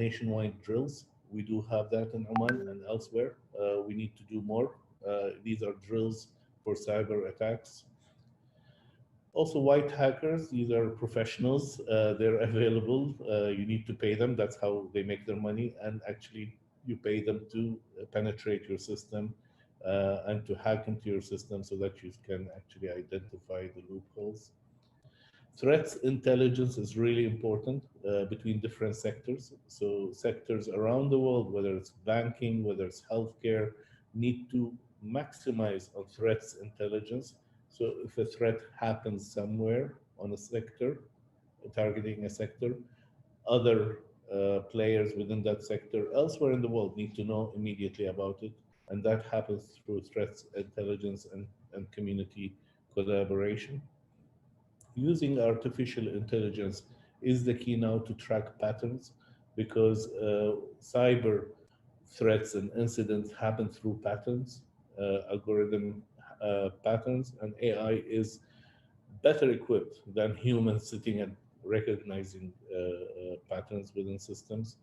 nationwide drills. We do have that in Oman and elsewhere. We need to do more. These are drills for cyber attacks. Also, white hackers, these are professionals. They're available. You need to pay them. That's how they make their money. And actually, you pay them to penetrate your system and to hack into your system so that you can actually identify the loopholes. Threats intelligence is really important between different sectors. So sectors around the world, whether it's banking, whether it's healthcare, need to maximize on threats intelligence. So if a threat happens somewhere on a sector, targeting a sector, other players within that sector elsewhere in the world need to know immediately about it. And that happens through threats intelligence and community collaboration. Using artificial intelligence is the key now to track patterns because cyber threats and incidents happen through patterns, algorithm patterns, and AI is better equipped than humans sitting and recognizing patterns within systems.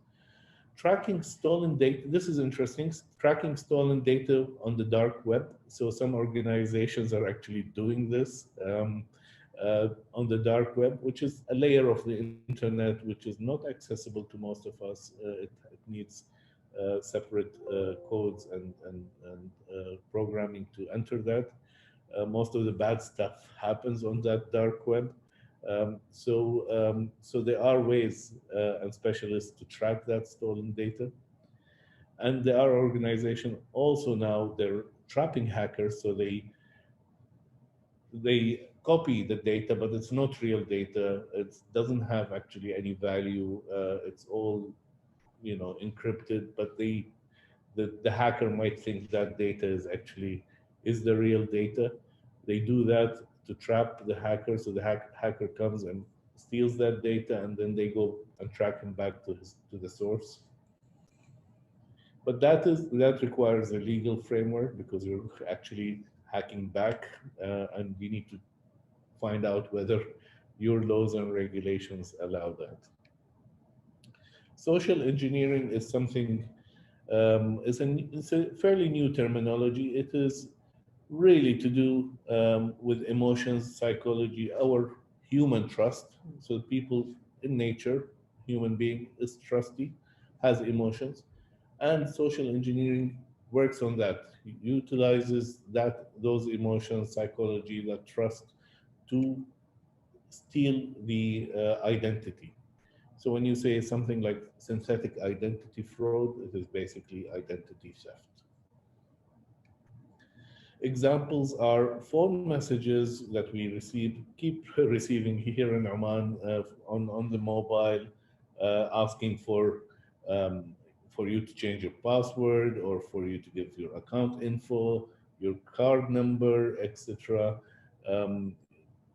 Tracking stolen data, this is interesting, tracking stolen data on the dark web. So some organizations are actually doing this. On the dark web, which is a layer of the internet which is not accessible to most of us. It needs separate codes and programming to enter that. Most of the bad stuff happens on that dark web. So there are ways and specialists to track that stolen data. And there are organizations also now, they're trapping hackers, so they copy the data, but it's not real data. It doesn't have actually any value. It's all, encrypted. But the hacker might think that data is the real data. They do that to trap the hacker. So the hacker comes and steals that data, and then they go and track him back to the source. But that requires a legal framework because you're actually hacking back, and you need to find out whether your laws and regulations allow that. Social engineering is something, it's a fairly new terminology. It is really to do with emotions, psychology, our human trust. So people in nature, human being is trusty, has emotions, and social engineering works on that, utilizes those emotions, psychology, that trust to steal the identity. So when you say something like synthetic identity fraud, it is basically identity theft. Examples are phone messages that we keep receiving here in Oman on the mobile, asking for you to change your password or for you to give your account info, your card number, etc.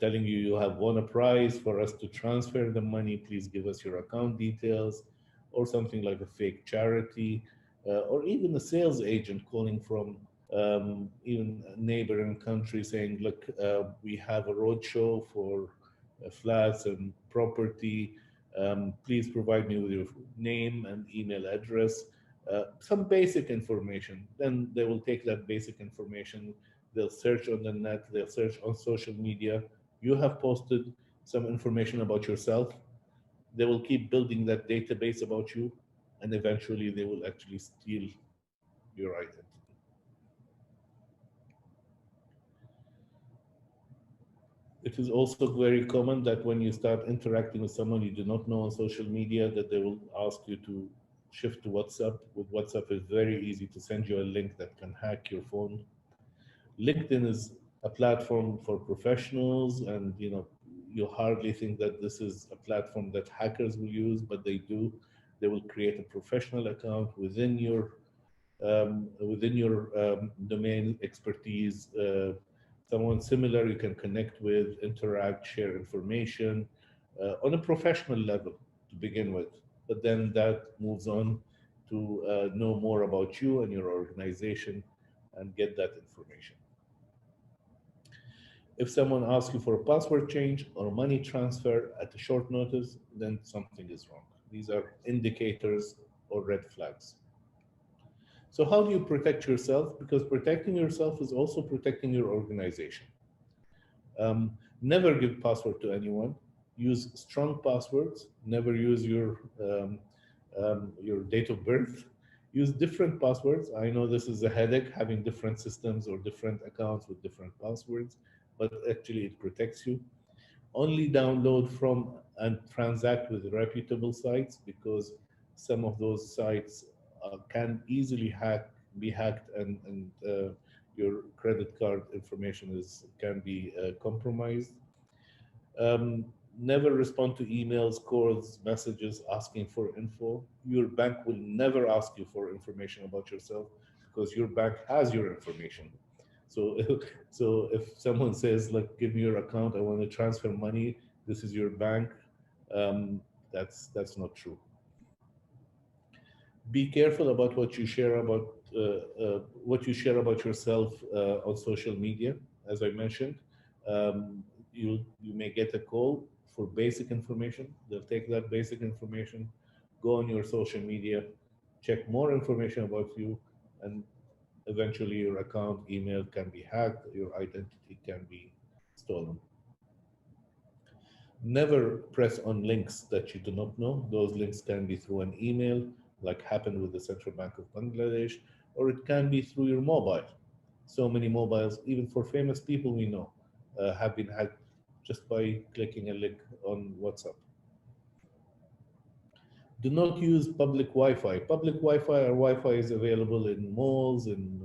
Telling you have won a prize. For us to transfer the money, please give us your account details, or something like a fake charity, or even a sales agent calling from even a neighboring country saying, look, we have a roadshow for flats and property. Please provide me with your name and email address, some basic information. Then they will take that basic information, they'll search on the net, they'll search on social media. You have posted some information about yourself. They will keep building that database about you, and eventually they will actually steal your identity. It is also very common that when you start interacting with someone you do not know on social media, that they will ask you to shift to WhatsApp. With WhatsApp, it's very easy to send you a link that can hack your phone. LinkedIn is a platform for professionals, and you hardly think that this is a platform that hackers will use, but they do. They will create a professional account within your domain expertise. Someone similar you can connect with, interact, share information on a professional level to begin with. But then that moves on to know more about you and your organization and get that information. If someone asks you for a password change or money transfer at a short notice, then something is wrong. These are indicators or red flags. So how do you protect yourself? Because protecting yourself is also protecting your organization. Never give password to anyone. Use strong passwords. Never use your date of birth. Use different passwords. I know this is a headache having different systems or different accounts with different passwords, but actually it protects you. Only download from and transact with reputable sites, because some of those sites can easily be hacked, and your credit card information can be compromised. Um, Never respond to emails, calls, messages asking for info. Your bank will never ask you for information about yourself, because your bank has your information. So, so if someone says, like, give me your account, I want to transfer money, this is your bank, um, that's not true. Be careful about what you share about yourself on social media. As I mentioned, you may get a call for basic information. They'll take that basic information, go on your social media, check more information about you, and eventually your account email can be hacked, your identity can be stolen. Never press on links that you do not know. Those links can be through an email, like happened with the Central Bank of Bangladesh, or it can be through your mobile. So many mobiles, even for famous people we know, have been hacked just by clicking a link on WhatsApp. Do not use public Wi-Fi. Public Wi-Fi or Wi-Fi is available in malls and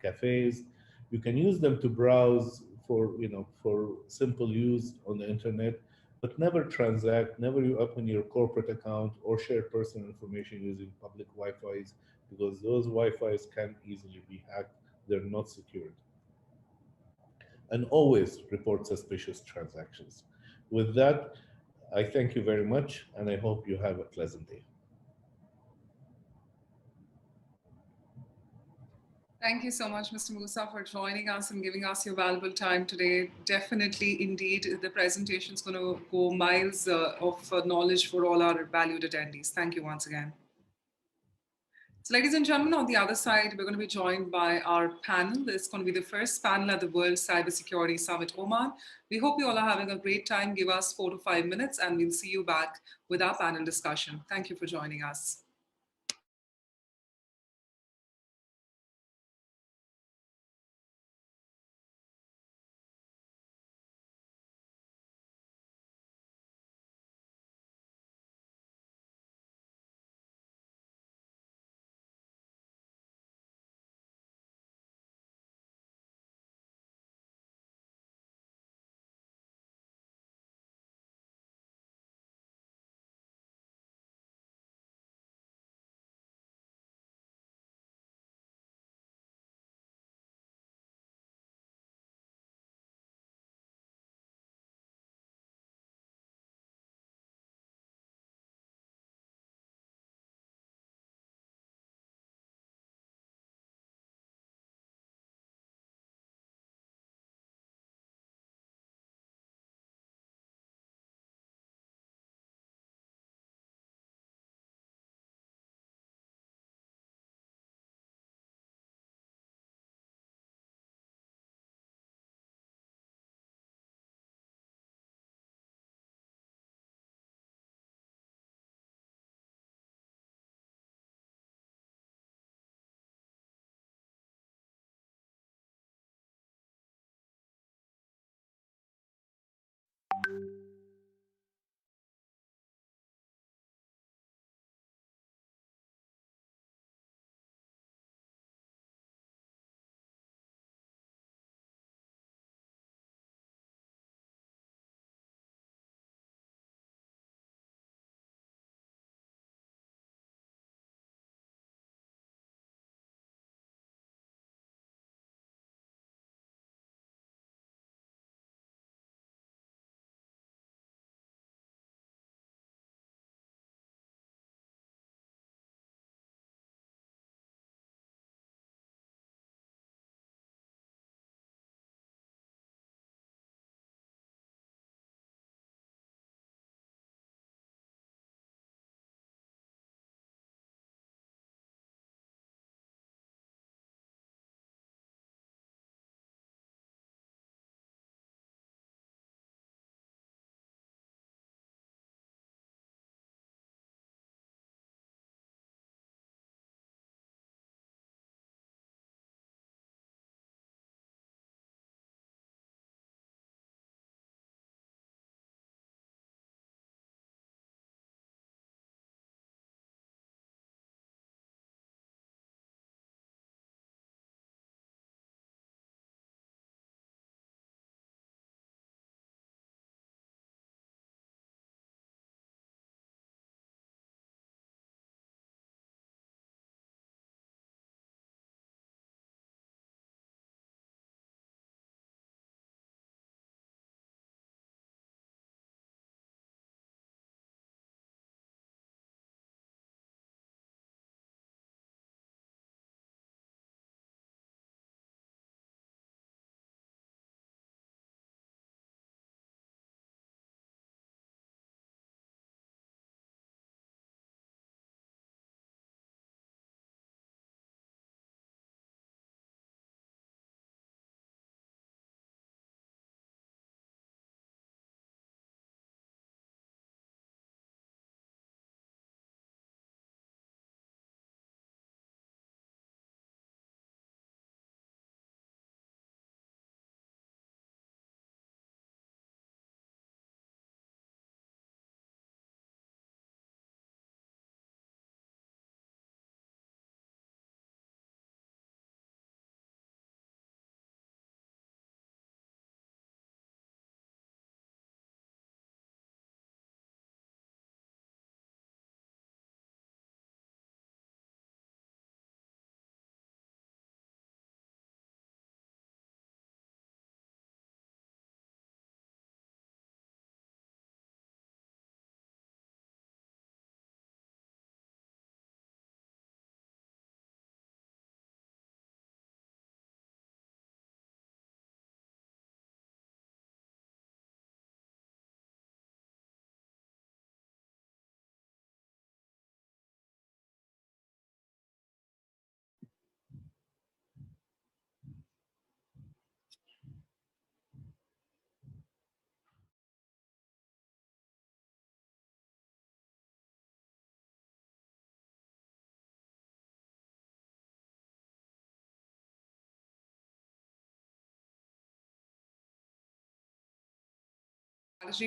cafes. You can use them to browse for simple use on the internet, but never transact, never you open your corporate account or share personal information using public Wi-Fis, because those Wi-Fis can easily be hacked. They're not secured. And always report suspicious transactions. With that, I thank you very much, and I hope you have a pleasant day. Thank you so much, Mr. Musa, for joining us and giving us your valuable time today. Definitely, indeed, the presentation is going to go miles of knowledge for all our valued attendees. Thank you once again. So, ladies and gentlemen, on the other side, we're going to be joined by our panel. It's going to be the first panel at the World Cybersecurity Summit, Oman. We hope you all are having a great time. Give us 4 to 5 minutes, and we'll see you back with our panel discussion. Thank you for joining us.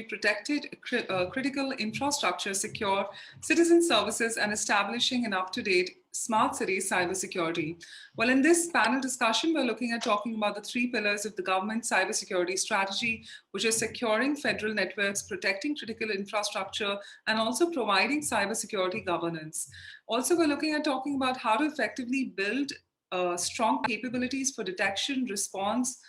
protected critical infrastructure, secure citizen services, and establishing an up-to-date smart city cybersecurity. Well, in this panel discussion, we're looking at talking about the three pillars of the government cybersecurity strategy, which is securing federal networks, protecting critical infrastructure, and also providing cybersecurity governance. Also, we're looking at talking about how to effectively build strong capabilities for detection, response,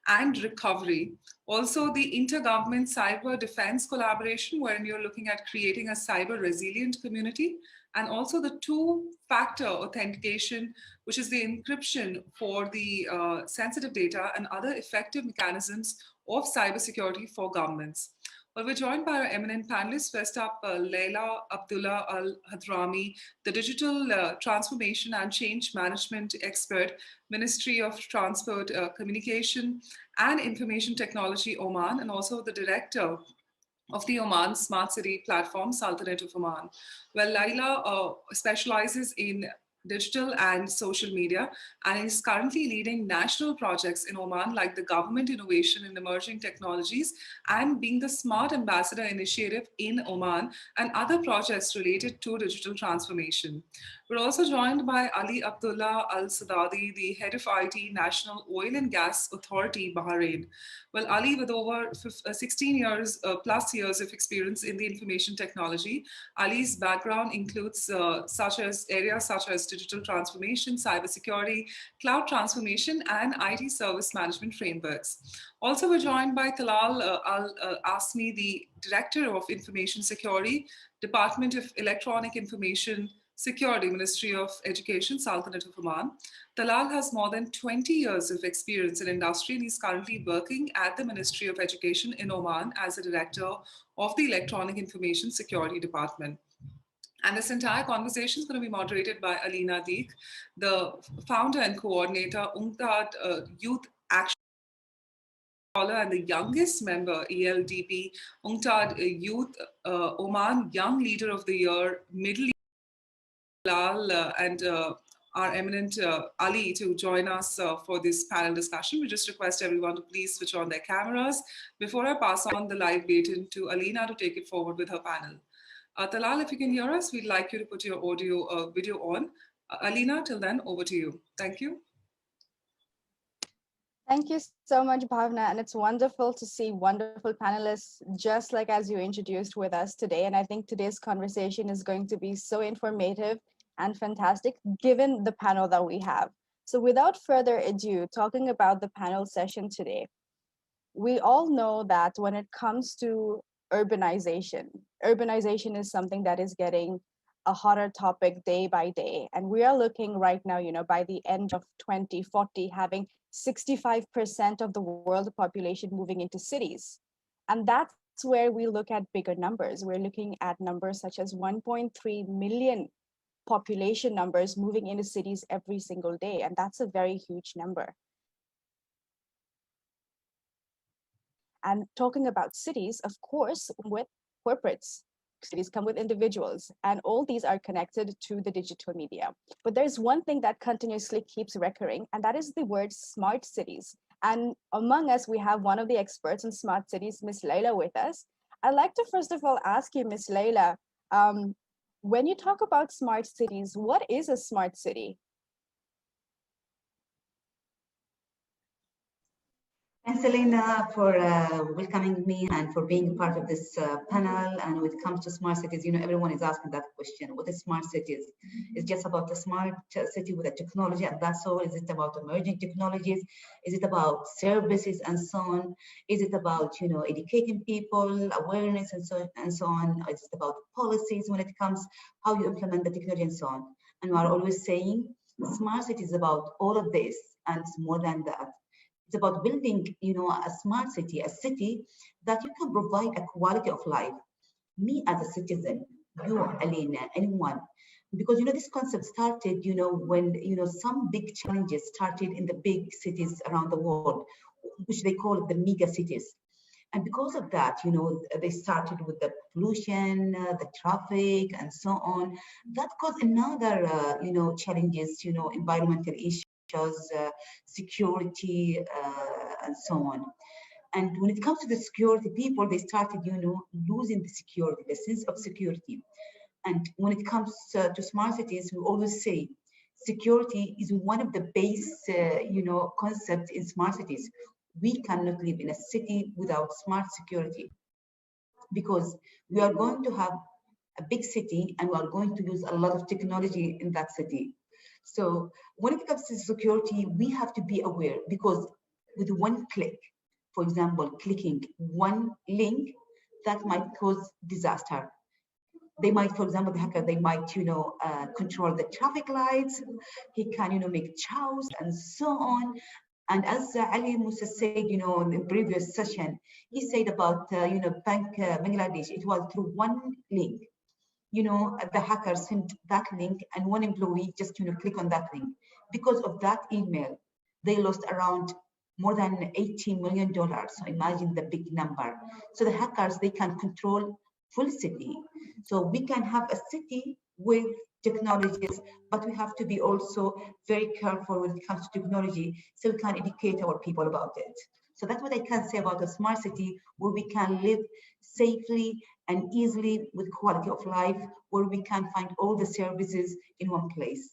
and recovery. Also, the intergovernment cyber defense collaboration, wherein you're looking at creating a cyber resilient community, and also the two-factor authentication, which is the encryption for the sensitive data and other effective mechanisms of cybersecurity for governments. Well, we're joined by our eminent panelists. First up, Leila Abdullah Al Hadrami, the digital transformation and change management expert, Ministry of Transport, Communication and Information Technology, Oman, and also the director of the Oman Smart City Platform, Sultanate of Oman. Well, Laila specializes in digital and social media and is currently leading national projects in Oman like the Government Innovation in Emerging Technologies and being the Smart Ambassador Initiative in Oman and other projects related to digital transformation. We're also joined by Ali Abdullah Al Sadadi, the head of IT, National Oil and Gas Authority, Bahrain. Well, Ali, with over 16 years plus years of experience in the information technology, Ali's background includes areas such as digital transformation, cybersecurity, cloud transformation, and IT service management frameworks. Also, we're joined by Talal Al-Asmi, the Director of Information Security, Department of Electronic Information Security, Ministry of Education, Sultanate of Oman. Talal has more than 20 years of experience in industry and he's currently working at the Ministry of Education in Oman as a director of the Electronic Information Security Department. And this entire conversation is going to be moderated by Alina Deek, the founder and coordinator, UNCTAD Youth Action and the youngest member, ELDP, UNCTAD Youth Oman Young Leader of the Year, Middle East, and our eminent Ali to join us for this panel discussion. We just request everyone to please switch on their cameras before I pass on the live baton to Alina to take it forward with her panel. Talal, if you can hear us, we'd like you to put your audio video on. Alina, till then, over to you. Thank you. Thank you so much, Bhavna. And it's wonderful to see wonderful panelists, just like as you introduced with us today. And I think today's conversation is going to be so informative and fantastic, given the panel that we have. So without further ado, talking about the panel session today, we all know that when it comes to urbanization is something that is getting a hotter topic day by day. And we are looking right now, by the end of 2040, having 65% of the world population moving into cities. And that's where we look at bigger numbers. We're looking at numbers such as 1.3 million population numbers moving into cities every single day. And that's a very huge number. And talking about cities, of course, with corporates, cities come with individuals, and all these are connected to the digital media. But there's one thing that continuously keeps recurring, and that is the word smart cities. And among us, we have one of the experts in smart cities, Ms. Leila, with us. I'd like to first of all ask you, Ms. Leila, when you talk about smart cities, what is a smart city? Thanks, Elena, for welcoming me and for being part of this panel. And when it comes to smart cities, everyone is asking that question. What is smart cities? Is it just about the smart city with the technology and that's all? Is it about emerging technologies? Is it about services and so on? Is it about, educating people, awareness and so on? Is it about policies when it comes, how you implement the technology and so on? And we are always saying smart city is about all of this and it's more than that. It's about building, a smart city, a city that you can provide a quality of life. Me as a citizen, you, Alina, anyone. Because, this concept started, when, some big challenges started in the big cities around the world, which they call the mega cities. And because of that, they started with the pollution, the traffic, and so on. That caused another, challenges, environmental issues, security, and so on. And when it comes to the security, people, they started, losing the security, the sense of security. And when it comes to smart cities, we always say security is one of the base, concepts in smart cities. We cannot live in a city without smart security, because we are going to have a big city and we are going to use a lot of technology in that city. So when it comes to security, we have to be aware, because with one click, for example, clicking one link, that might cause disaster. They might, for example, the hacker, they might, control the traffic lights. He can, make chaos and so on. And as Ali Musa said, in the previous session, he said about, Bangladesh, it was through one link. The hacker sent that link and one employee just, click on that link. Because of that email, they lost around more than $18 million. So imagine the big number. So the hackers, they can control full city. So we can have a city with technologies, but we have to be also very careful when it comes to technology, so we can educate our people about it. So that's what I can say about a smart city, where we can live safely and easily with quality of life, where we can find all the services in one place.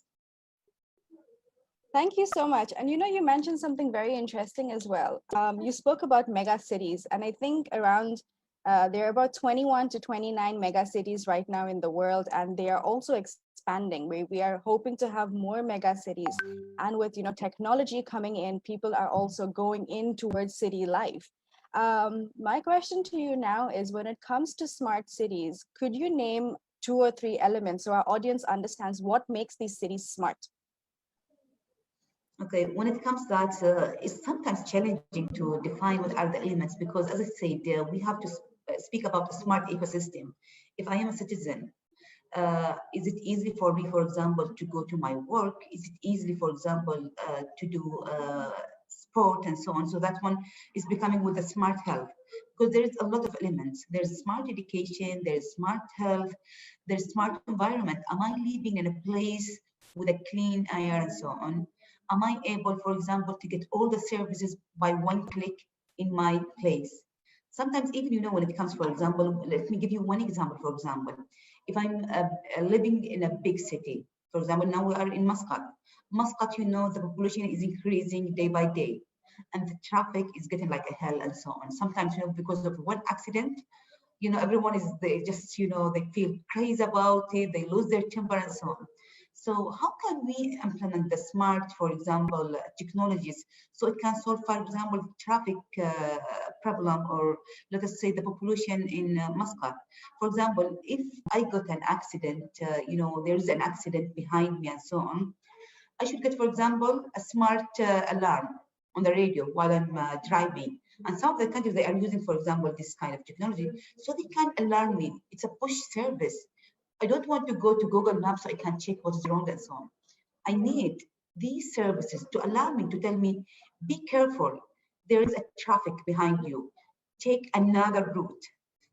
Thank you so much. And you mentioned something very interesting as well. You spoke about mega cities, and I think around there are about 21 to 29 mega cities right now in the world, and they are also expanding. We are hoping to have more mega cities, and with technology coming in, people are also going in towards city life. My question to you now is, when it comes to smart cities, could you name 2 or 3 elements so our audience understands what makes these cities smart? Okay, when it comes to that, it's sometimes challenging to define what are the elements, because as I said, we have to speak about a smart ecosystem. If I am a citizen, is it easy for me, for example, to go to my work? Is it easy, for example, to do sport and so on? So that one is becoming with the smart health, because there is a lot of elements. There's smart education, there's smart health, there's smart environment. Am I living in a place with a clean air and so on? Am I able, for example, to get all the services by one click in my place? Sometimes even, when it comes, for example, let me give you one example, for example. If I'm living in a big city, for example, now we are in Muscat. Muscat, the population is increasing day by day, and the traffic is getting like a hell and so on. Sometimes, because of one accident, everyone is, they just, they feel crazy about it, they lose their temper and so on. So how can we implement the smart, for example, technologies, so it can solve, for example, traffic problem, or let us say the population in Muscat. For example, if I got an accident, there is an accident behind me and so on, I should get, for example, a smart alarm on the radio while I'm driving. And some of the countries, they are using, for example, this kind of technology, so they can alarm me. It's a push service. I don't want to go to Google Maps so I can check what is wrong and so on. I need these services to allow me to tell me, be careful, there is a traffic behind you, take another route.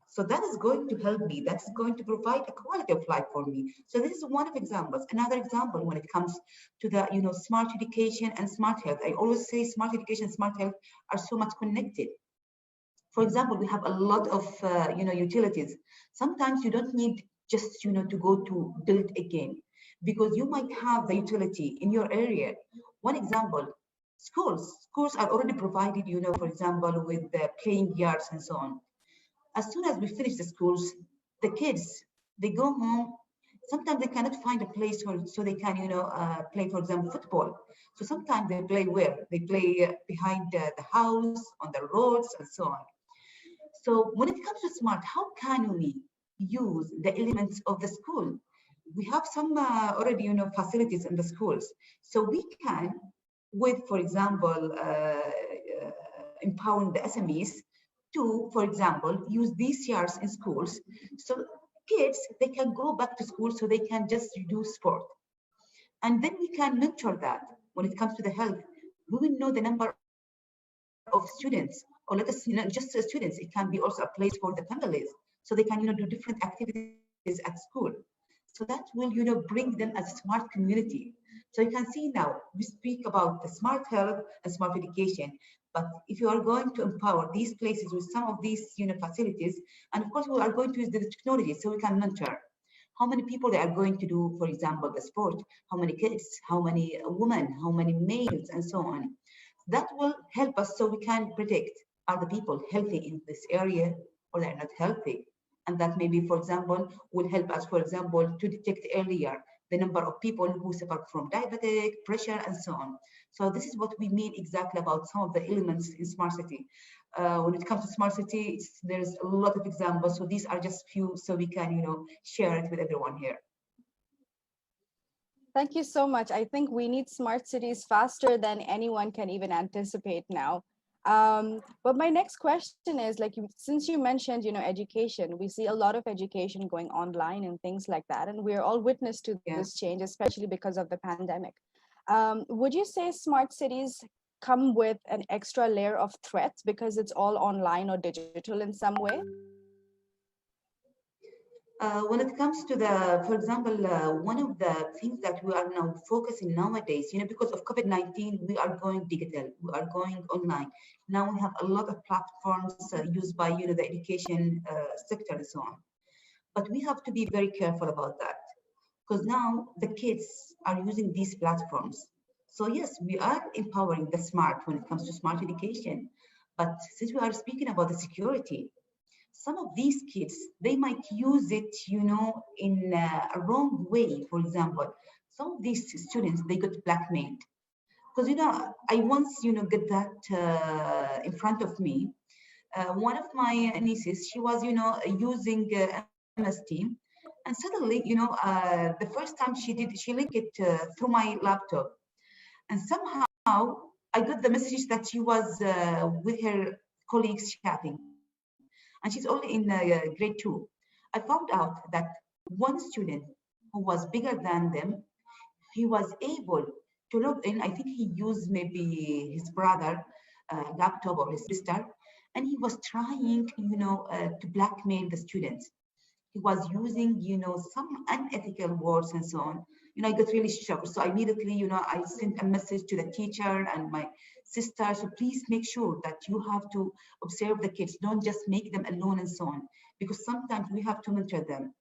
So that is going to help me. That's going to provide a quality of life for me. So this is one of examples. Another example, when it comes to the smart education and smart health, I always say smart education and smart health are so much connected. For example, we have a lot of utilities. Sometimes you don't need just to go to build again, because you might have the utility in your area. One example, schools are already provided, for example, with the playing yards and so on. As soon as we finish the schools, the kids, they go home. Sometimes they cannot find a place so they can play, for example, football. So sometimes they play where? They play behind the house, on the roads and so on. So when it comes to smart, how can we use the elements of the school? We have some already, facilities in the schools. So we can, with, for example, empowering the SMEs to, for example, use these yards in schools. So kids, they can go back to school so they can just do sport. And then we can mentor that. When it comes to the health, we will know the number of students, or let us just students. It can be also a place for the families, so they can do different activities at school. So that will bring them as a smart community. So you can see now we speak about the smart health and smart education, But if you are going to empower these places with some of these, facilities, and of course we are going to use the technology so we can monitor how many people they are going to do, for example, the sport, how many kids, how many women, how many males, and so on. That will help us so we can predict, are the people healthy in this area or they're not healthy? And that maybe, for example, will help us, for example, to detect earlier the number of people who suffer from diabetic, pressure, and so on. So this is what we mean exactly about some of the elements in smart city. When it comes to smart city, there's a lot of examples. So these are just few, so we can, share it with everyone here. Thank you so much. I think we need smart cities faster than anyone can even anticipate now. But my next question is, like, since you mentioned, education, we see a lot of education going online and things like that, and we're all witness to this change, especially because of the pandemic. Would you say smart cities come with an extra layer of threats because it's all online or digital in some way? When it comes to for example, one of the things that we are now focusing nowadays, because of COVID-19, we are going digital, we are going online. Now we have a lot of platforms used by, the education sector and so on. But we have to be very careful about that because now the kids are using these platforms. So yes, we are empowering the smart when it comes to smart education. But since we are speaking about the security, some of these kids, they might use it, in a wrong way. For example, some of these students, they got blackmailed. Because, I once, get that in front of me. One of my nieces, she was, using MS Team. And suddenly, the first time she linked it through my laptop. And somehow I got the message that she was with her colleagues chatting. And she's only in grade 2. I found out that one student who was bigger than them, he was able to log in. I think he used maybe his brother laptop or his sister, and he was trying, to blackmail the students. He was using, some unethical words and so on. I got really shocked. So immediately, I sent a message to the teacher and my sister. So please make sure that you have to observe the kids. Don't just make them alone and so on. Because sometimes we have to mentor them.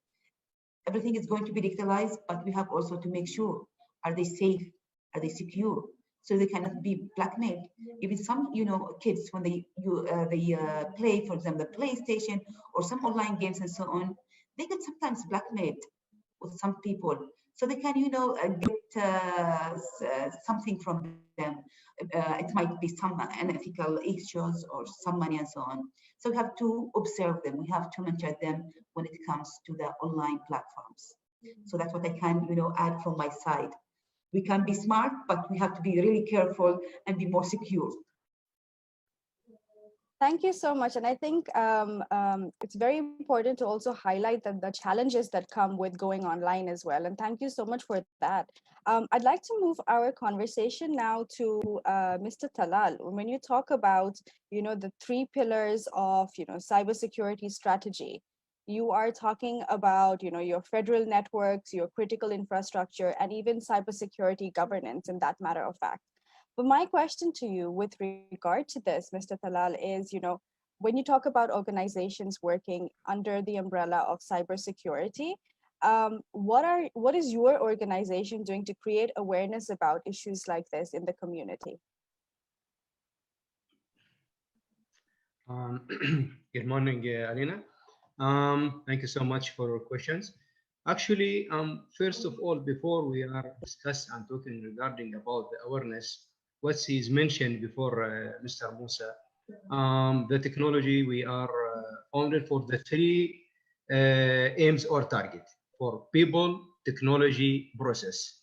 Everything is going to be digitalized, but we have also to make sure, are they safe? Are they secure? So they cannot be blackmailed. Even some, kids, when they play, for example, the PlayStation or some online games and so on, they get sometimes blackmailed with some people. So they can, get something from them. It might be some unethical issues or some money and so on. So we have to observe them. We have to mentor them when it comes to the online platforms. So that's what I can, add from my side. We can be smart, but we have to be really careful and be more secure. Thank you so much. And I think it's very important to also highlight the challenges that come with going online as well. And thank you so much for that. I'd like to move our conversation now to Mr. Talal. When you talk about, the 3 pillars of, cybersecurity strategy, you are talking about, your federal networks, your critical infrastructure, and even cybersecurity governance, in that matter of fact. But my question to you with regard to this, Mr. Talal, is, when you talk about organizations working under the umbrella of cybersecurity, what is your organization doing to create awareness about issues like this in the community? Good morning, Alina. Thank you so much for your questions. Actually, first of all, before we are discuss and talking regarding about the awareness, what is mentioned before Mr. Musa, the technology we are only for the 3 aims or target for people, technology, process.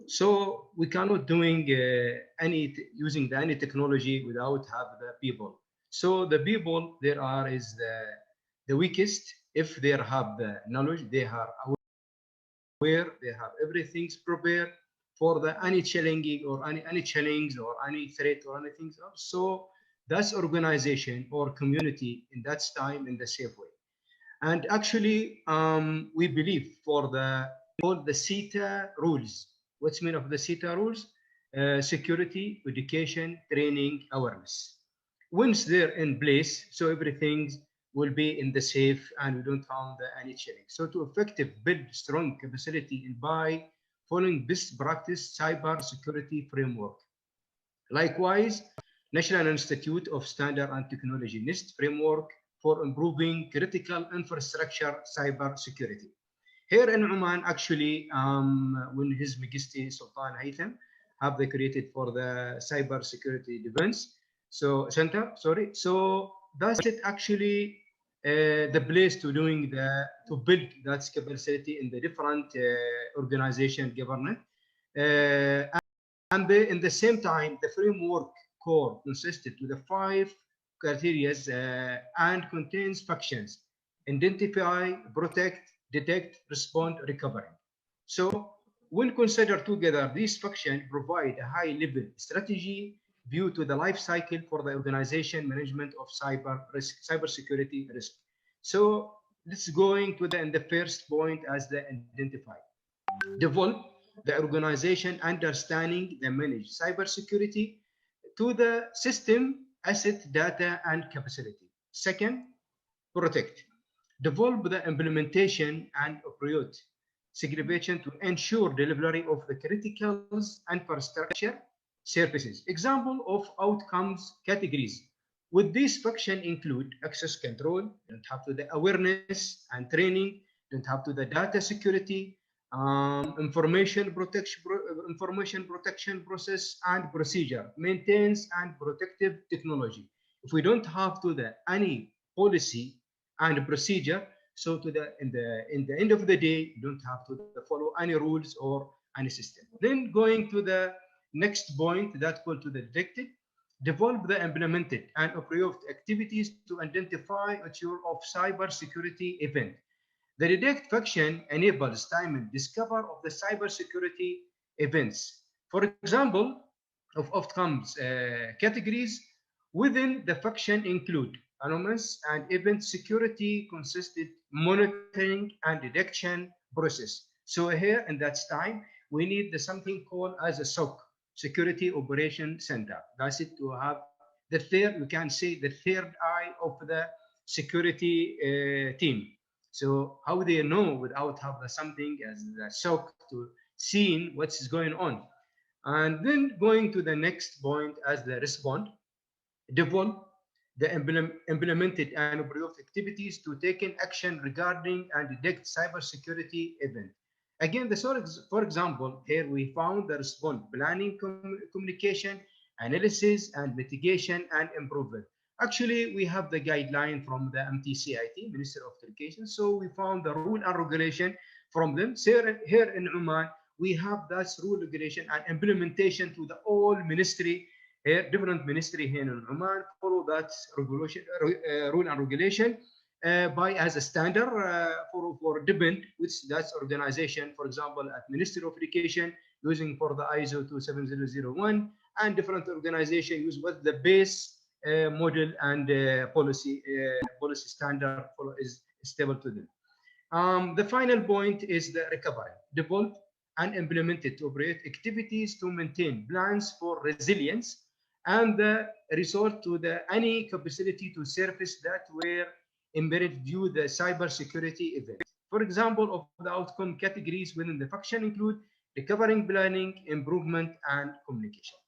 So we cannot doing using any technology without have the people. So the people there is the weakest. If they have the knowledge, they are aware, they have everything prepared for the any challenging or any challenge or any threat or anything else. So that's organization or community in that time in the safe way. And actually, we believe for all the CETA rules. What's mean of the CETA rules? Security, education, training, awareness. Once they're in place, so everything will be in the safe and we don't found any chilling. So to effective build strong capacity and by following best practice cyber security framework. Likewise, National Institute of Standard and Technology NIST framework for improving critical infrastructure cyber security. Here in Oman, actually, when His Majesty Sultan Haytham have they created for the cyber security defense center, sorry. So that's it actually the place to doing to build that capacity in the different organization government. And in the same time, the framework core consisted to the 5 criteria and contains functions: identify, protect, detect, respond, recovery. So when considered together, these functions provide a high-level strategy view to the life cycle for the organization management of cybersecurity risk. So let's go into the first point as the identify. Develop the organization understanding the managed cybersecurity to the system, asset, data, and capacity. Second, protect. Develop the implementation and operate segregation to ensure delivery of the critical infrastructure services. Example of outcomes categories. With this function include access control, don't have to the awareness and training, don't have to the data security, information protection process and procedure, maintains and protective technology. If we don't have to the any policy and procedure, so to the in the end of the day, you don't have to follow any rules or any system. Then going to the next point that called to the detected, develop the implemented and approved activities to identify a tool of cyber security event. The detect function enables time and discover of the cybersecurity events. For example, of outcomes categories within the function include anonymous and event security consisted monitoring and detection process. So here in that time, we need something called as a SOC, Security Operation Center. That's it to have the third, we can say the third eye of the security team. So how they know without having something as the SOC to seeing what's going on. And then going to the next point as the respond, develop the implemented and approved activities to take in action regarding and detect cybersecurity event. Again, for example, here we found the response planning, communication, analysis, and mitigation and improvement. Actually, we have the guideline from the MTCIT, Minister of Education. So we found the rule and regulation from them. So here in Oman, we have that rule, regulation, and implementation to the all ministry here, different ministry here in Oman follow that regulation, rule and regulation by as a standard for depend which that's organization. For example, at Ministry of Education using for the ISO 27001 and different organization use what the base model and policy standard is stable to them. The final point is the recovery. Develop and implemented to operate activities to maintain plans for resilience and the resort to the any capacity to surface that were embedded view the cyber security event. For example, of the outcome categories within the function include recovering, planning, improvement, and communication.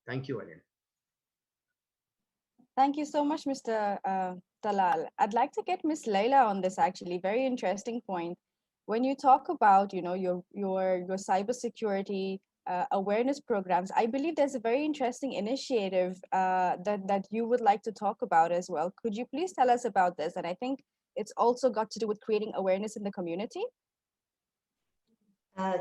Thank you, Alina. Thank you so much, Mr. Talal. I'd like to get Miss Leila on this actually. Very interesting point. When you talk about, you know, your cybersecurity awareness programs, I believe there's a very interesting initiative that you would like to talk about as well. Could you please tell us about this? And I think it's also got to do with creating awareness in the community.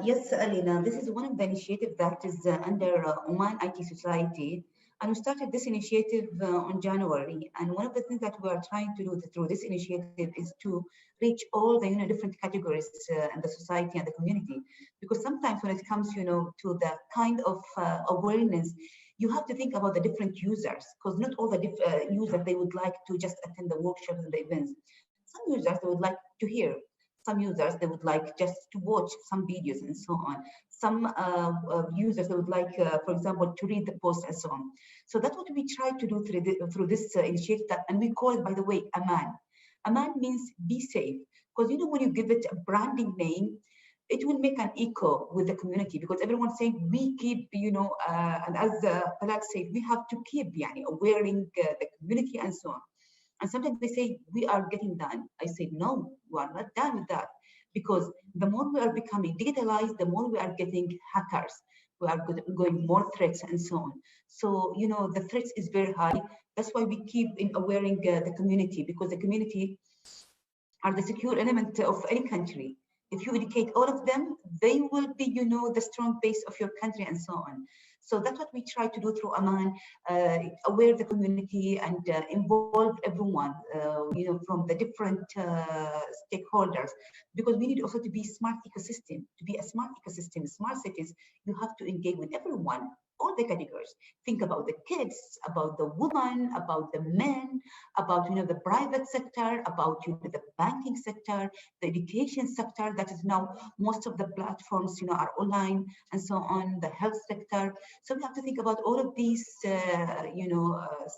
Yes, Alina, this is one of the initiatives that is under Oman IT Society. And we started this initiative on January. And one of the things that we are trying to do through this initiative is to reach all the different categories in the society and the community. Because sometimes when it comes to the kind of awareness, you have to think about the different users, because not all the users, they would like to just attend the workshops and the events. Some users, they would like to hear. Some users, they would like just to watch some videos and so on. Some users, they would like, for example, to read the post and so on. So that's what we try to do through this initiative, and we call it, by the way, Aman. Aman means be safe, because when you give it a branding name, it will make an echo with the community, because everyone's saying we keep, and as Talat said, we have to keep awareing the community and so on. And sometimes they say, we are getting done. I say, no, we are not done with that. Because the more we are becoming digitalized, the more we are getting hackers. We are going more threats and so on. So, the threats is very high. That's why we keep awareing the community, because the community are the secure element of any country. If you educate all of them, they will be, the strong base of your country and so on. So that's what we try to do through Aman, aware the community and involve everyone, from the different stakeholders, because we need also to be smart ecosystem. To be a smart ecosystem, smart cities, you have to engage with everyone, all the categories. Think about the kids, about the women, about the men, about the private sector, about the banking sector, the education sector. That is now most of the platforms are online and so on. The health sector. So we have to think about all of these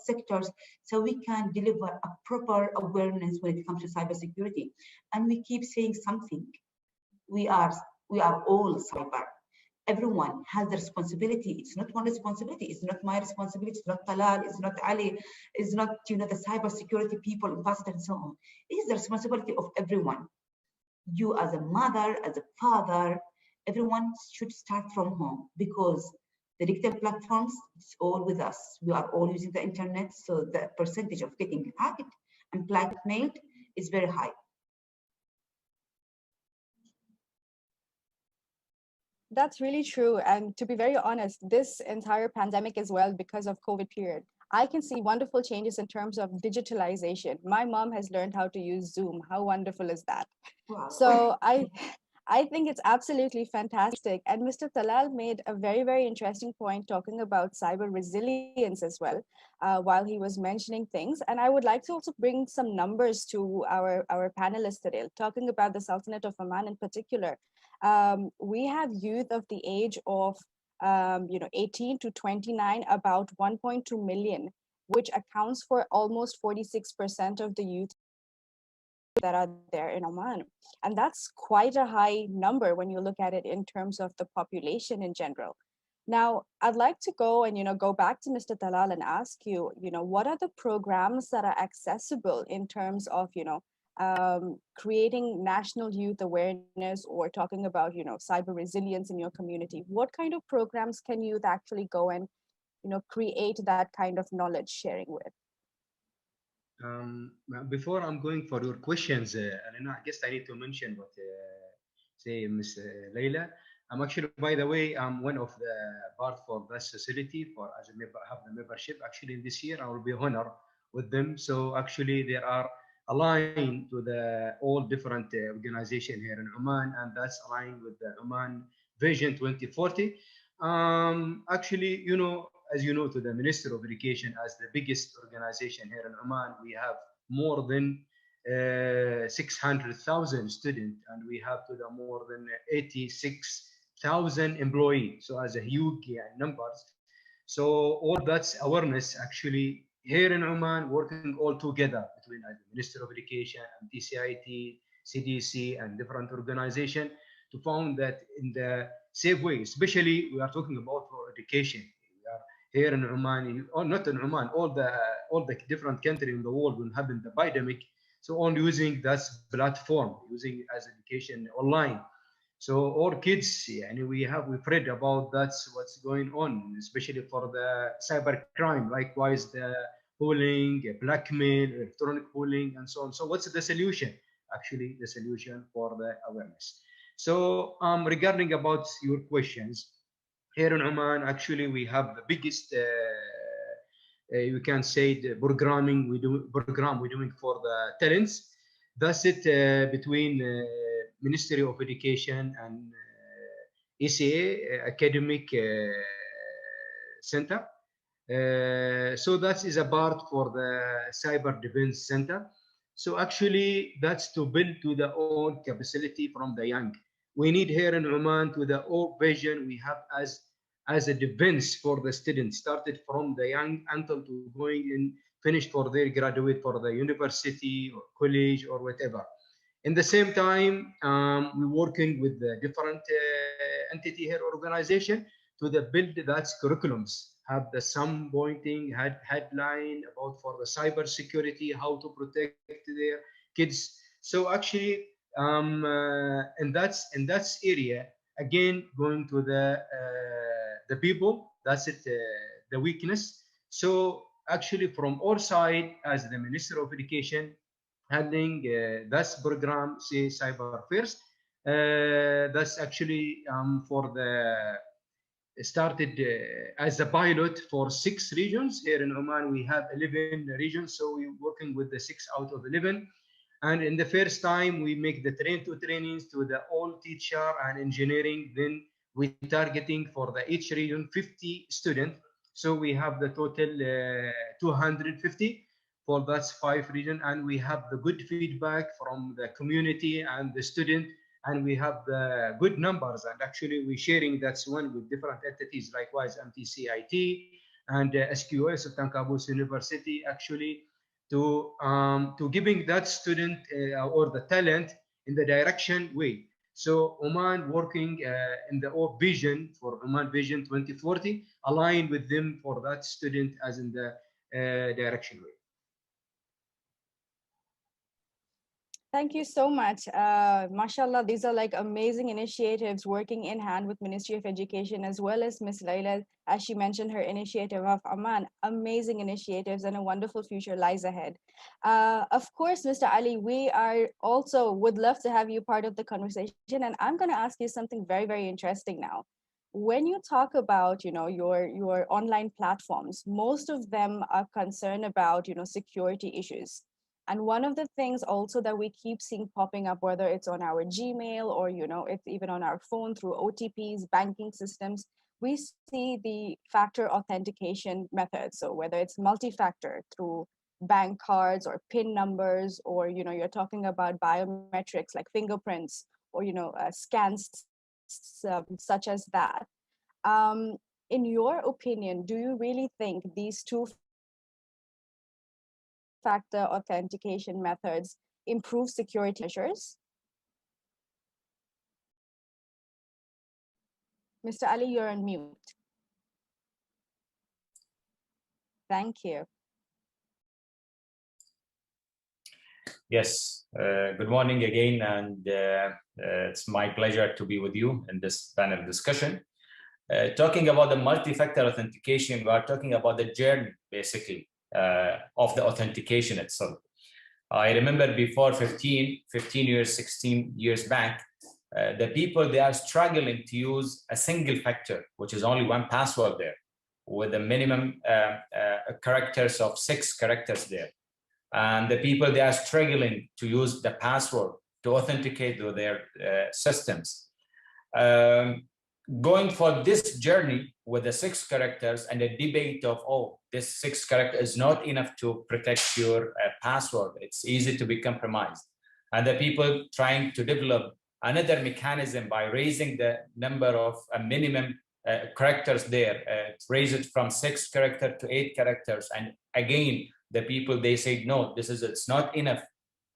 sectors, so we can deliver a proper awareness when it comes to cybersecurity. And we keep saying something. We are all cyber. Everyone has the responsibility. It's not one responsibility. It's not my responsibility. It's not Talal. It's not Ali. It's not the cybersecurity people, ambassador, and so on. It is the responsibility of everyone. You as a mother, as a father, everyone should start from home, because the digital platforms, it's all with us. We are all using the internet, so the percentage of getting hacked and blackmailed is very high. That's really true. And to be very honest, this entire pandemic as well, because of COVID period, I can see wonderful changes in terms of digitalization. My mom has learned how to use Zoom. How wonderful is that? Wow. So I think it's absolutely fantastic. And Mr. Talal made a very, very interesting point talking about cyber resilience as well, while he was mentioning things. And I would like to also bring some numbers to our panelists today, talking about the Sultanate of Oman in particular. We have youth of the age of 18 to 29, about 1.2 million, which accounts for almost 46% of the youth that are there in Oman. And that's quite a high number when you look at it in terms of the population in general. Now, I'd like to go and go back to Mr. Talal and ask you, what are the programs that are accessible in terms of creating national youth awareness, or talking about cyber resilience in your community? What kind of programs can youth actually go and create that kind of knowledge sharing with? Before I'm going for your questions, Alina, I guess I need to mention what say Ms. Leila. I'm actually, by the way, I'm one of the part for this facility for as a member, have the membership. Actually, this year I will be honored with them. So actually, they are aligned to the all different organization here in Oman, and that's aligned with the Oman Vision 2040. Actually, as you know, to the Minister of Education, as the biggest organization here in Oman, we have more than 600,000 students, and we have to the more than 86,000 employees. So as a huge numbers. So all that's awareness actually here in Oman, working all together between the Minister of Education and TCIT, CDC, and different organizations to found that in the safe way. Especially we are talking about for education. We are here in Oman, or not in Oman, all the different countries in the world will have the pandemic. So on using that platform, using as education online. So all kids, and we've read about that's what's going on, especially for the cyber crime, likewise the bullying, blackmail, electronic bullying, and so on. So what's the solution? Actually, the solution for the awareness. So regarding about your questions, here in Oman, actually we have the biggest, you can say, the programming we're doing for the talents. That's it between Ministry of Education and ECA Academic Center. So that is a part for the Cyber Defense Center. So actually, that's to build to the own capacity from the young. We need here in Oman to the old vision we have as a defense for the students, started from the young until to going in, finish for their graduate for the university or college or whatever. In the same time, we're working with the different entity here, organization, to the build that's curriculums, have the some pointing headline about for the cyber security, how to protect their kids. So actually, in that area, again going to the people, that's it, the weakness. So actually, from our side as the Minister of Education, handling this program, say Cyber First. That's actually for the started as a pilot for 6 regions. Here in Oman, we have 11 regions, so we're working with the 6 out of 11. And in the first time, we make the trainings to the all teacher and engineering. Then we targeting for the each region 50 students. So we have the total 250 for that's 5 region, and we have the good feedback from the community and the student, and we have the good numbers. And actually, we're sharing that's one with different entities, likewise MTCIT and SQS of Tankabus University, actually to giving that student or the talent in the direction way. So Oman working in the vision for Oman Vision 2040, aligned with them for that student as in the direction way. Thank you so much. Mashallah, these are like amazing initiatives working in hand with Ministry of Education, as well as Ms. Laila, as she mentioned her initiative of Aman. Amazing initiatives, and a wonderful future lies ahead. Of course, Mr. Ali, we are also would love to have you part of the conversation, and I'm going to ask you something very, very interesting now. When you talk about, your online platforms, most of them are concerned about, security issues. And one of the things also that we keep seeing popping up, whether it's on our Gmail or, it's even on our phone through OTPs, banking systems, we see the factor authentication method. So whether it's multi-factor through bank cards or PIN numbers, or, you're talking about biometrics like fingerprints or, scans such as that. In your opinion, do you really think these two-factor authentication methods improve security measures? Mr. Ali, you're on mute. Thank you. Yes, good morning again, and it's my pleasure to be with you in this panel discussion. Talking about the multi-factor authentication, we are talking about the journey, basically, of the authentication itself. I remember before 15 years, 16 years back, the people, they are struggling to use a single factor, which is only one password there, with a minimum characters of 6 characters there. And the people, they are struggling to use the password to authenticate to their systems. Going for this journey with the 6 characters and the debate of, oh, this 6 character is not enough to protect your password. It's easy to be compromised. And the people trying to develop another mechanism by raising the number of minimum characters there, raise it from 6 characters to 8 characters. And again, the people, they say, no, it's not enough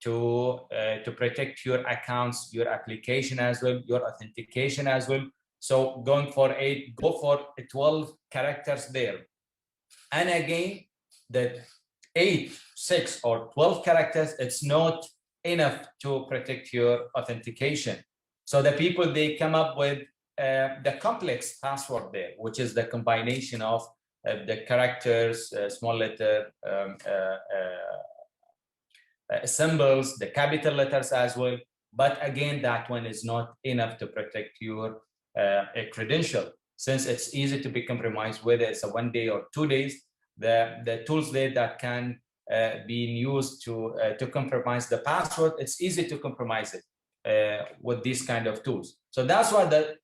to protect your accounts, your application as well, your authentication as well. So going for 8, go for 12 characters there. And again, the 8, 6, or 12 characters, it's not enough to protect your authentication. So the people, they come up with the complex password there, which is the combination of the characters, small letter, symbols, the capital letters as well. But again, that one is not enough to protect your credential, since it's easy to be compromised, whether it's a 1 day or 2 days. The tools there that can be used to compromise the password, it's easy to compromise it with these kind of tools. So that's why the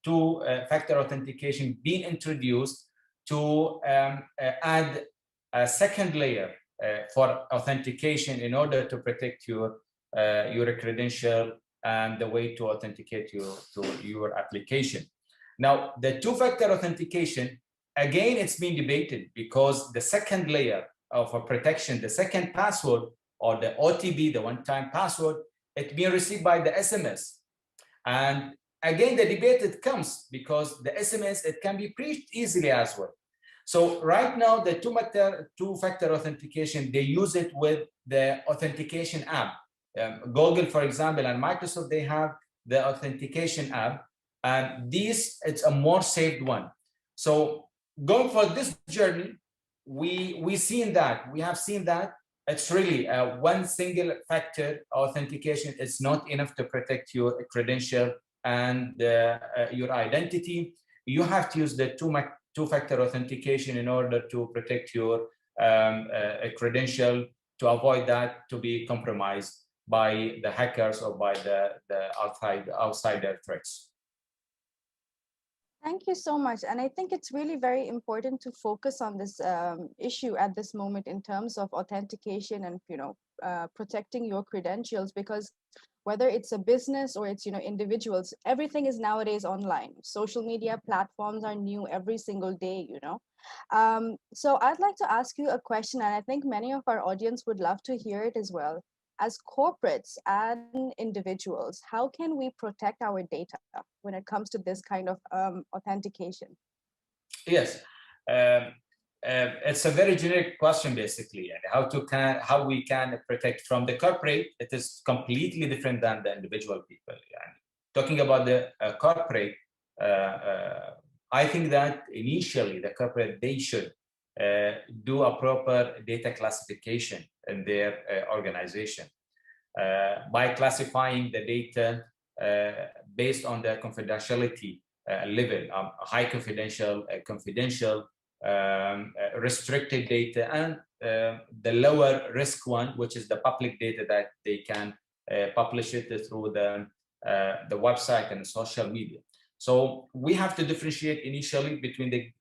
two-factor authentication being introduced to add a second layer for authentication in order to protect your credential and the way to authenticate your application. Now, the two-factor authentication, again, it's been debated because the second layer of a protection, the second password or the OTP, the one-time password, it's being received by the SMS. And again, the debate it comes because the SMS, it can be breached easily as well. So right now, the two-factor authentication, they use it with the authentication app. Google, for example, and Microsoft, they have the authentication app, and it's a more safe one. So going for this journey, we have seen that it's really one single factor authentication. It's not enough to protect your credential and your identity. You have to use the two-factor authentication in order to protect your credential, to avoid that to be compromised by the hackers or by the outsider threats. Thank you so much. And I think it's really very important to focus on this issue at this moment in terms of authentication and, protecting your credentials, because whether it's a business or it's, individuals, everything is nowadays online. Social media platforms are new every single day, So I'd like to ask you a question, and I think many of our audience would love to hear it as well. As corporates and individuals, how can we protect our data when it comes to this kind of authentication? Yes, it's a very generic question, basically. And how we can protect from the corporate, it is completely different than the individual people. And talking about the corporate, I think that initially the corporate, they should do a proper data classification in their organization by classifying the data based on the confidentiality level, high confidential, confidential, restricted data, and the lower risk one, which is the public data that they can publish it through the website and social media. So we have to differentiate initially between the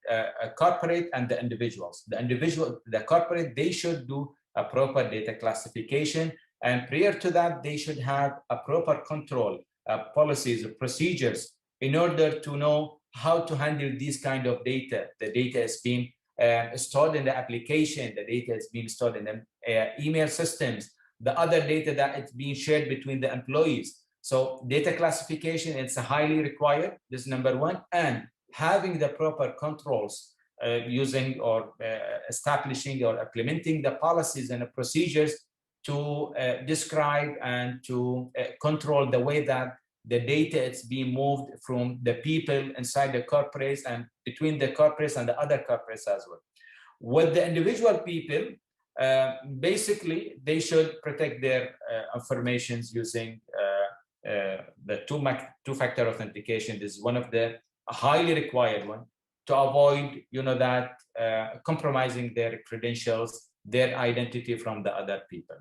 corporate and the individuals. The corporate, they should do a proper data classification, and prior to that, they should have a proper control, policies, procedures in order to know how to handle these kind of data. The data is being stored in the application, the data is being stored in the email systems, the other data that is being shared between the employees. So data classification, it's highly required, this is number one, and having the proper controls using or establishing or implementing the policies and the procedures to describe and to control the way that the data is being moved from the people inside the corporates and between the corporates and the other corporates as well. With the individual people, basically, they should protect their informations using the two-factor authentication. This is one of the highly required one to avoid, that compromising their credentials, their identity from the other people.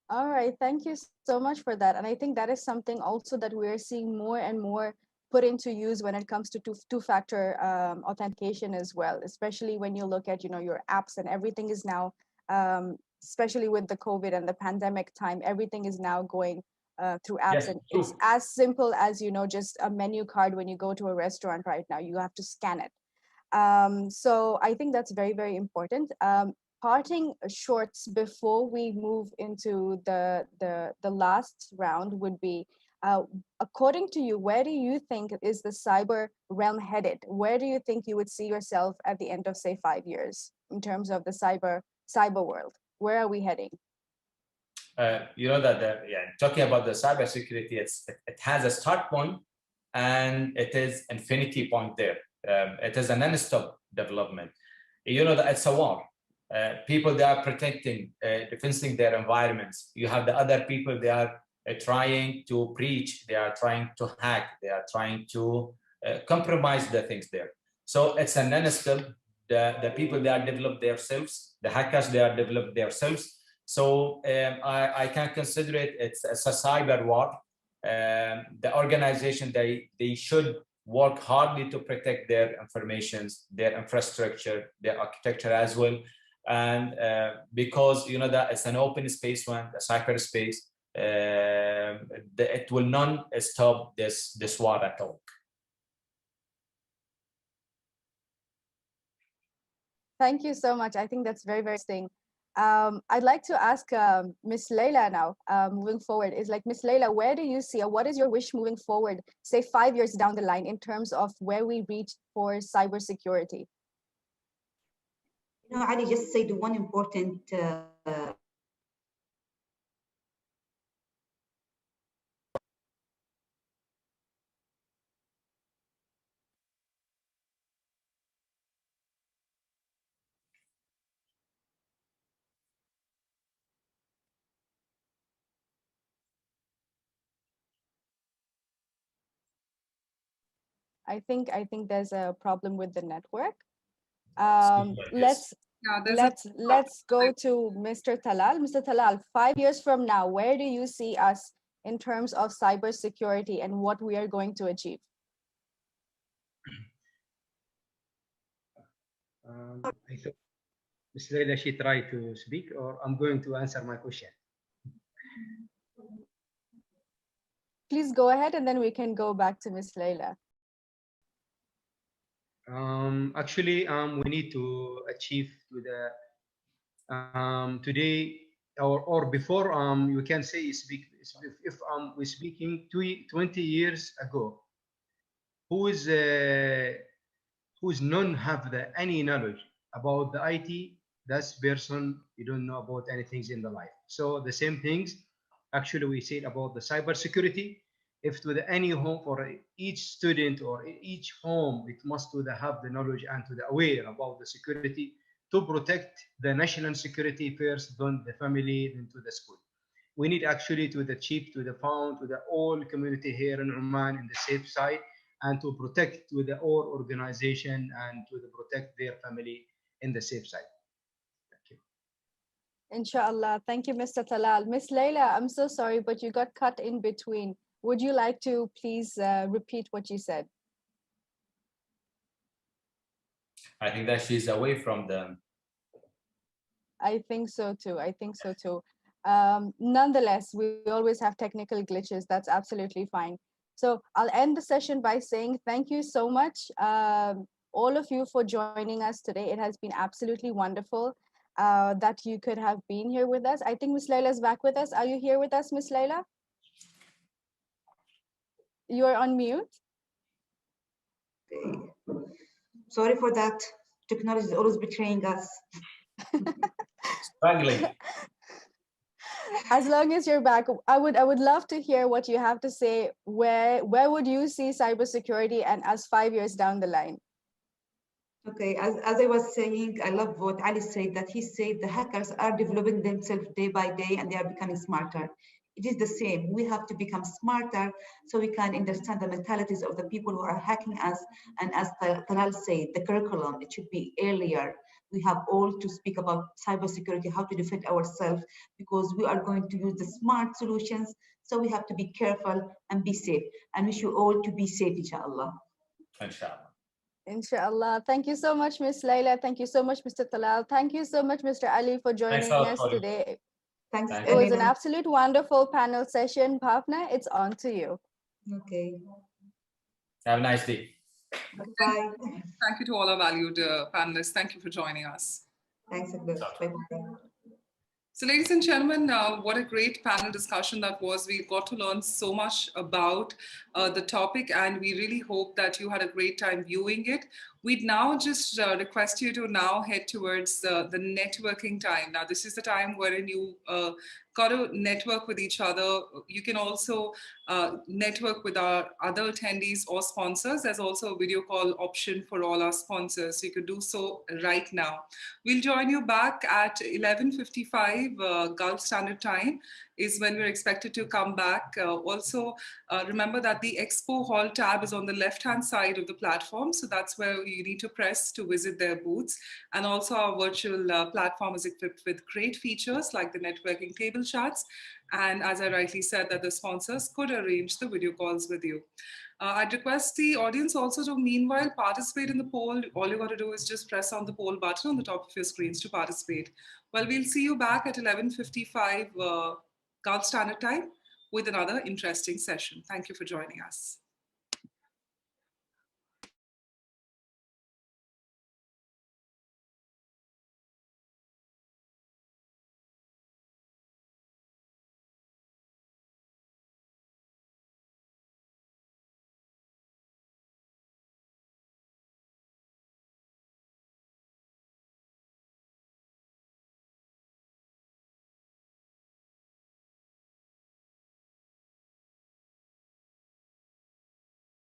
All right, thank you so much for that. And I think that is something also that we're seeing more and more put into use when it comes to two-factor authentication as well, especially when you look at, your apps, and everything is now, especially with the COVID and the pandemic time, everything is now going through apps. Yes, and true. It's as simple as, just a menu card when you go to a restaurant right now. You have to scan it. So I think that's very, very important. Parting shorts before we move into the last round would be, according to you, where do you think is the cyber realm headed? Where do you think you would see yourself at the end of, say, 5 years in terms of the cyber world? Where are we heading? Talking about the cybersecurity, it has a start point and it is infinity point there. It is a non-stop development. That it's a war. People, they are protecting, defending their environments. You have the other people, they are trying to breach, they are trying to hack, they are trying to compromise the things there. So it's a non-stop. The people, they are developed themselves. The hackers, they are developed themselves. So I can consider it's a cyber war. The organization, they should work hardly to protect their informations, their infrastructure, their architecture as well. And because that it's an open space one, a cyberspace, it will not stop this war at all. Thank you so much. I think that's very, very interesting. I'd like to ask Miss Leila now, moving forward, is like, Miss Leila, where do you see, or what is your wish moving forward, say 5 years down the line, in terms of where we reach for cybersecurity? Ali just said one important I think there's a problem with the network. Yes. Let's go to Mr. Talal. Mr. Talal, 5 years from now, where do you see us in terms of cybersecurity and what we are going to achieve? I thought Ms. Leila, she tried to speak, or I'm going to answer my question. Please go ahead, and then we can go back to Ms. Leila. Actually, we need to achieve to the today or before. You can say if we're speaking 20 years ago, who's none have any knowledge about the IT, that's person you don't know about anything in the life. So the same things actually we said about the cybersecurity. If to the any home, for each student or each home, it must to the have the knowledge and to the aware about the security to protect the national security first, then the family, then to the school. We need actually to the chief, to the found, to the all community here in Oman in the safe side, and to protect with the all organization and to protect their family in the safe side. Thank you. Inshallah. Thank you, Mr. Talal. Miss Leila, I'm so sorry, but you got cut in between. Would you like to please repeat what you said? I think that she's away from them. I think so too. I think so too. Nonetheless, we always have technical glitches. That's absolutely fine. So I'll end the session by saying thank you so much, all of you, for joining us today. It has been absolutely wonderful that you could have been here with us. I think Miss Leila is back with us. Are you here with us, Miss Leila? You are on mute. Sorry for that. Technology is always betraying us. Struggling. As long as you're back, I would love to hear what you have to say. Where would you see cybersecurity and as 5 years down the line? Okay, as I was saying, I love what Ali said, that he said the hackers are developing themselves day by day and they are becoming smarter. It is the same. We have to become smarter so we can understand the mentalities of the people who are hacking us. And as Talal said, the curriculum, it should be earlier. We have all to speak about cybersecurity, how to defend ourselves, because we are going to use the smart solutions. So we have to be careful and be safe. And wish you all to be safe, inshallah. Inshallah. Inshallah. Thank you so much, Miss Leila. Thank you so much, Mr. Talal. Thank you so much, Mr. Ali, for joining us today. Thanks. It was an absolute wonderful panel session. Bhavna, it's on to you. Okay. Have a nice day. Bye. Thank you to all our valued panelists. Thank you for joining us. Thanks, bye. So ladies and gentlemen, what a great panel discussion that was. We got to learn so much about the topic, and we really hope that you had a great time viewing it. We'd now just request you to now head towards the networking time. Now, this is the time wherein you got to network with each other. You can also network with our other attendees or sponsors. There's also a video call option for all our sponsors. So you could do so right now. We'll join you back at 11:55 Gulf Standard Time. is when we're expected to come back. Also, remember that the Expo Hall tab is on the left-hand side of the platform. So that's where you need to press to visit their booths. And also our virtual platform is equipped with great features like the networking table chats. And as I rightly said, that the sponsors could arrange the video calls with you. I'd request the audience also to meanwhile participate in the poll. All you got to do is just press on the poll button on the top of your screens to participate. Well, we'll see you back at 11:55 Gulf Standard Time with another interesting session. Thank you for joining us.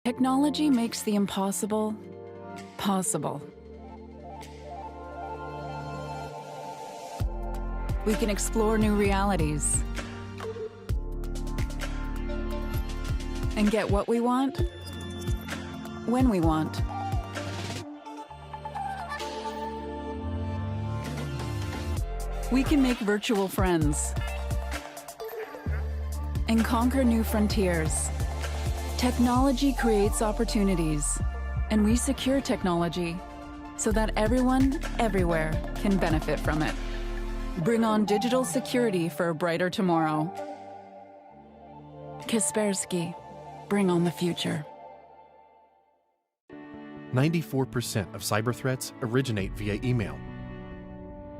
Technology makes the impossible possible. We can explore new realities and get what we want when we want. We can make virtual friends and conquer new frontiers. Technology creates opportunities, and we secure technology so that everyone, everywhere, can benefit from it. Bring on digital security for a brighter tomorrow. Kaspersky, bring on the future. 94% of cyber threats originate via email.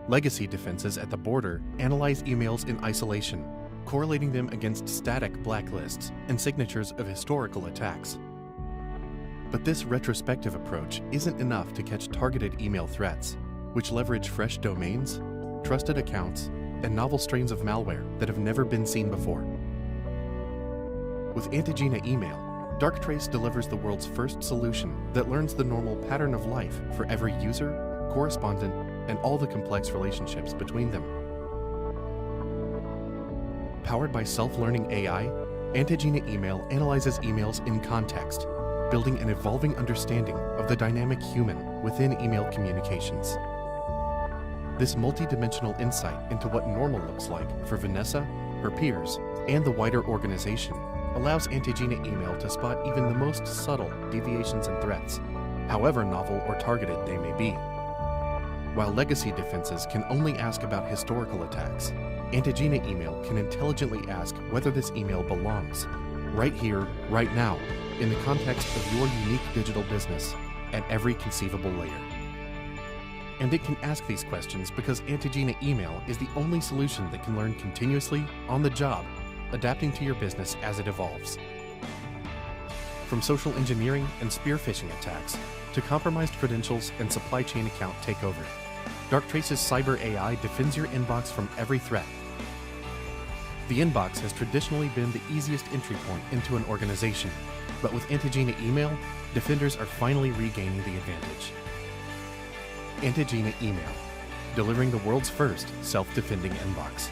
Legacy defenses at the border analyze emails in isolation, correlating them against static blacklists and signatures of historical attacks. But this retrospective approach isn't enough to catch targeted email threats, which leverage fresh domains, trusted accounts, and novel strains of malware that have never been seen before. With Antigena Email, Darktrace delivers the world's first solution that learns the normal pattern of life for every user, correspondent, and all the complex relationships between them. Powered by self-learning AI, Antigena Email analyzes emails in context, building an evolving understanding of the dynamic human within email communications. This multidimensional insight into what normal looks like for Vanessa, her peers, and the wider organization allows Antigena Email to spot even the most subtle deviations and threats, however novel or targeted they may be. While legacy defenses can only ask about historical attacks, Antigena Email can intelligently ask whether this email belongs, right here, right now, in the context of your unique digital business, at every conceivable layer. And it can ask these questions because Antigena Email is the only solution that can learn continuously, on the job, adapting to your business as it evolves. From social engineering and spear phishing attacks, to compromised credentials and supply chain account takeover, Darktrace's cyber AI defends your inbox from every threat. The inbox has traditionally been the easiest entry point into an organization, but with Antigena Email, defenders are finally regaining the advantage. Antigena Email, delivering the world's first self-defending inbox.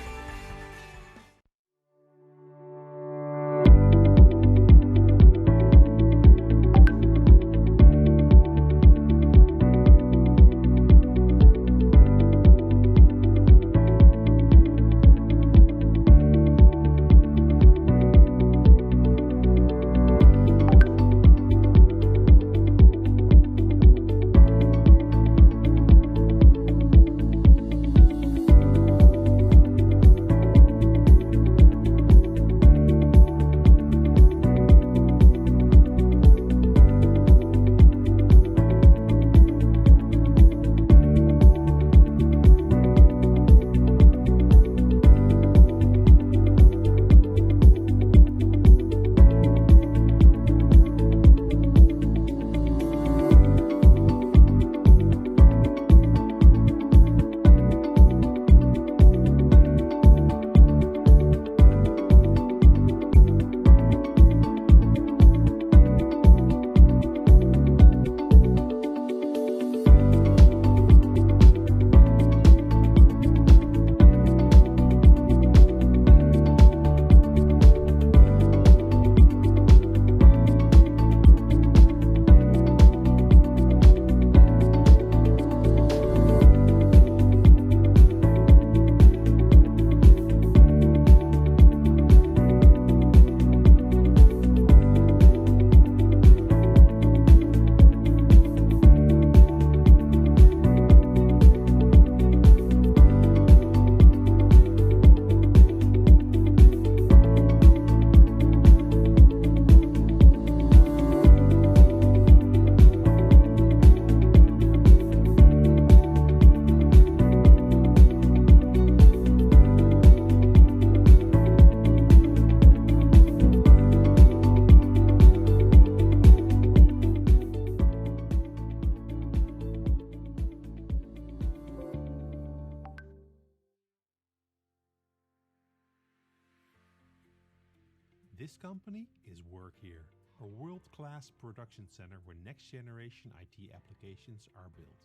This company is Work Here, a world-class production center where next-generation IT applications are built.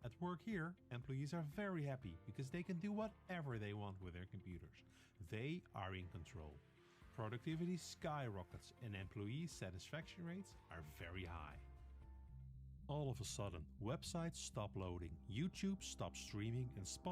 At Work Here, employees are very happy because they can do whatever they want with their computers. They are in control. Productivity skyrockets and employee satisfaction rates are very high. All of a sudden, websites stop loading, YouTube stops streaming, and Spotify